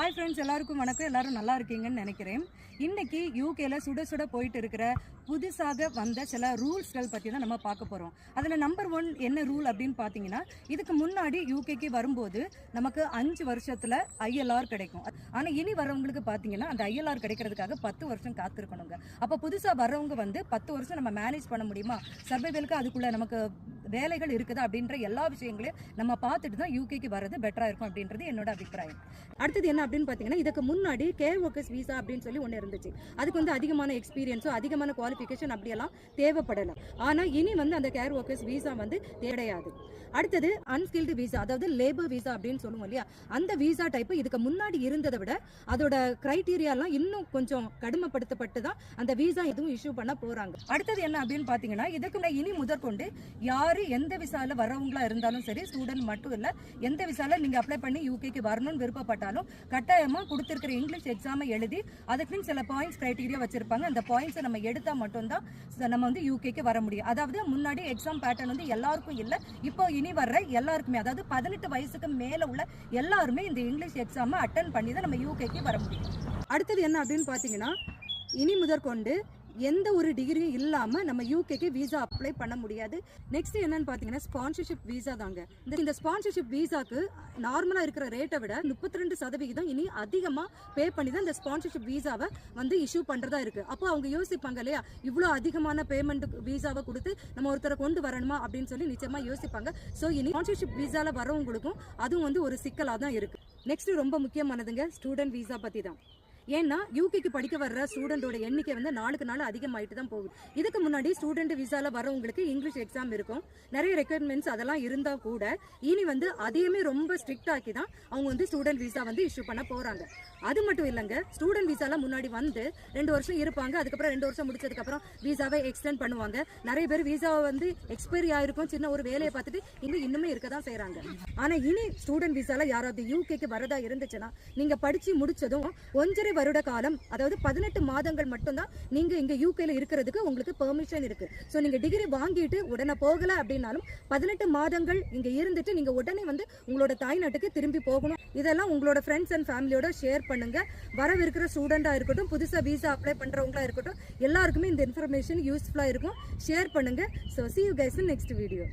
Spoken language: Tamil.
ஹாய் ஃப்ரெண்ட்ஸ், எல்லாருக்கும் வணக்கம். எல்லாரும் நல்லா இருக்கீங்கன்னு நினைக்கிறேன். இன்னைக்கு யூகேல சுட சுட போயிட்டு இருக்கிற புதுசாக வந்த சில ரூல்ஸ்கள் பற்றி தான் நம்ம பார்க்க போகிறோம். அதில் நம்பர் 1 என்ன ரூல் அப்படின்னு பார்த்தீங்கன்னா, இதுக்கு முன்னாடி யூகேக்கு வரும்போது நமக்கு 5 வருஷத்தில் ஐஎல்ஆர் கிடைக்கும். ஆனால் இனி வரவங்களுக்கு பார்த்தீங்கன்னா அந்த ஐஎல்ஆர் கிடைக்கிறதுக்காக 10 வருஷம் காத்திருக்கணுங்க. அப்போ புதுசாக வர்றவங்க வந்து 10 வருஷம் நம்ம மேனேஜ் பண்ண முடியுமா, சர்வைவலுக்கு அதுக்குள்ளே நமக்கு வேலைகள் இருக்குதா அப்படின்ற எல்லா விஷயங்களையும் நம்ம பார்த்துட்டு தான் யூகேக்கு வர்றது பெட்டராக இருக்கும் அப்படின்றது என்னோட அபிப்பிராயம். அடுத்தது என்ன அப்படின்னு பார்த்தீங்கன்னா, இதுக்கு முன்னாடி கேர் ஒர்க்கர்ஸ் வீசா அப்படின்னு சொல்லி ஒன்று இருந்துச்சு. அதுக்கு வந்து அதிகமான எக்ஸ்பீரியன்ஸோ அதிகமான குவாலிஃபிகேஷன் அப்படியெல்லாம் தேவைப்படலை. ஆனால் இனி வந்து அந்த கேர் ஒர்க்கர்ஸ் வீசா வந்து கிடையாது. அடுத்தது அன்ஸ்கில்டு வீசா, அதாவது லேபர் வீசா அப்படின்னு சொல்லுவோம் இல்லையா, அந்த வீசா டைப்பு இதுக்கு முன்னாடி இருந்ததை விட அதோட கிரைட்டீரியாலாம் இன்னும் கொஞ்சம் கடுமைப்படுத்தப்பட்டு தான் அந்த வீசா எதுவும் இஷ்யூ பண்ண போறாங்க. அடுத்தது என்ன அப்படின்னு பார்த்தீங்கன்னா, இதுக்கு இனி முதற்கொண்டு யாரு எந்த விசால வரவங்களா இருந்தாலும் சரி, ஸ்டூடெண்ட் மட்டும் இல்ல, எந்த விசால நீங்க அப்ளை பண்ணி யூகேக்கு வரணும்னு விருப்பப்பட்டாலும் கட்டாயமா கொடுத்திருக்கிற இங்கிலீஷ் எக்ஸாமை எழுதி அதுக்குன்னு சில பாயிண்ட்ஸ் கிரைட்டீரியா வச்சிருப்பாங்க. அந்த பாயிண்ட்ஸை நம்ம எடுத்தா மட்டும்தான் நம்ம வந்து யூகேக்கு வர முடியும். அதாவது முன்னாடி எக்ஸாம் பேட்டர்ன் வந்து எல்லாருக்கும் இல்ல, இப்போ இனி வர்ற எல்லாருக்குமே, அதாவது 18 வயசுக்கு மேல உள்ள எல்லாருமே இந்த இங்கிலீஷ் எக்ஸாமை அட்டன் பண்ணி தான் நம்ம யூகேக்கு வர முடியும். அடுத்தது என்ன அப்படின்னு பாத்தீங்கன்னா, இனி முதற்கொண்டு எந்த ஒரு டிகிரியும் இல்லாம நம்ம யூகேக்கு வீசா அப்ளை பண்ண முடியாது. நெக்ஸ்ட் என்னன்னு பாத்தீங்கன்னா, ஸ்பான்சர்ஷிப் வீசா தாங்க. இந்த ஸ்பான்சர்ஷிப் வீசாக்கு நார்மலா இருக்கிற ரேட்டை விட 32% இனி அதிகமா பே பண்ணி தான் இந்த ஸ்பான்சர்ஷிப் வீசாவை வந்து இஷ்யூ பண்றதா இருக்கு. அப்போ அவங்க யோசிப்பாங்க இல்லையா, இவ்வளவு அதிகமான பேமெண்ட் வீசாவை கொடுத்து நம்ம ஒருத்தரை கொண்டு வரணுமா அப்படின்னு சொல்லி நிச்சயமா யோசிப்பாங்க. ஸோ இனி ஸ்பான்சர்ஷிப் வீசால வரவங்களுக்கும் அதுவும் வந்து ஒரு சிக்கலா தான் இருக்கு. நெக்ஸ்ட் ரொம்ப முக்கியமானதுங்க, ஸ்டூடெண்ட் வீசா பத்தி தான். ஏன்னா யூகேக்கு படிக்க வர்ற ஸ்டூடெண்டோட எண்ணிக்கை வந்து நாளுக்கு நாள் அதிகமாயிட்டு தான் போகுது. இதுக்கு முன்னாடி ஸ்டூடெண்ட் விசால வரவங்களுக்கு இங்கிலீஷ் எக்ஸாம் இருக்கும், நிறைய ரெக்யர்மெண்ட்ஸ் அதெல்லாம் இருந்தா கூட இனி வந்து அதையுமே ரொம்ப ஸ்ட்ரிக்ட் ஆக்கி தான் அவங்க வந்து ஸ்டூடெண்ட் விசா வந்து இஷ்யூ பண்ண போறாங்க. அது மட்டும் இல்லைங்க, ஸ்டூடெண்ட் விசால முன்னாடி வந்து 2 வருஷம் இருப்பாங்க, அதுக்கப்புறம் 2 வருஷம் முடிச்சதுக்கு அப்புறம் விசாவை எக்ஸ்டெண்ட் பண்ணுவாங்க. நிறைய பேர் விசாவை வந்து எக்ஸ்பைரி ஆயிருக்கும், சின்ன ஒரு வேலையை பார்த்துட்டு இன்னுமே இருக்க தான் செய்யறாங்க. ஆனா இனி ஸ்டூடெண்ட் விசால யாராவது யூகேக்கு வரதா இருந்துச்சுன்னா, நீங்க படிச்சு முடிச்சதும் 1.5 வருட காலம், அதாவது 18 மாதங்கள் மட்டும்தான் நீங்க இங்க யூகேல இருக்கிறதுக்கு உங்களுக்கு பெர்மிஷன் இருக்கு. சோ நீங்க டிகிரி வாங்கிட்டு உடனே போகல அப்படின்னாலும் 18 மாதங்கள் இங்க இருந்துட்டு நீங்க உடனே வந்து உங்களோட தாய்நாட்டுக்கு திரும்பி போகணும். இதெல்லாம் உங்களோட ஃப்ரெண்ட்ஸ் அண்ட் ஃபேமிலியோட ஷேர் பண்ணுங்க. வரவிருக்கிற ஸ்டூடெண்டா இருக்கட்டும், புதுசா விசா அப்ளை பண்றவங்களா இருக்கட்டும், எல்லாருக்குமே இந்த இன்ஃபர்மேஷன் யூஸ்ஃபுல்லா இருக்கும். ஷேர் பண்ணுங்க. So see you guys in next video.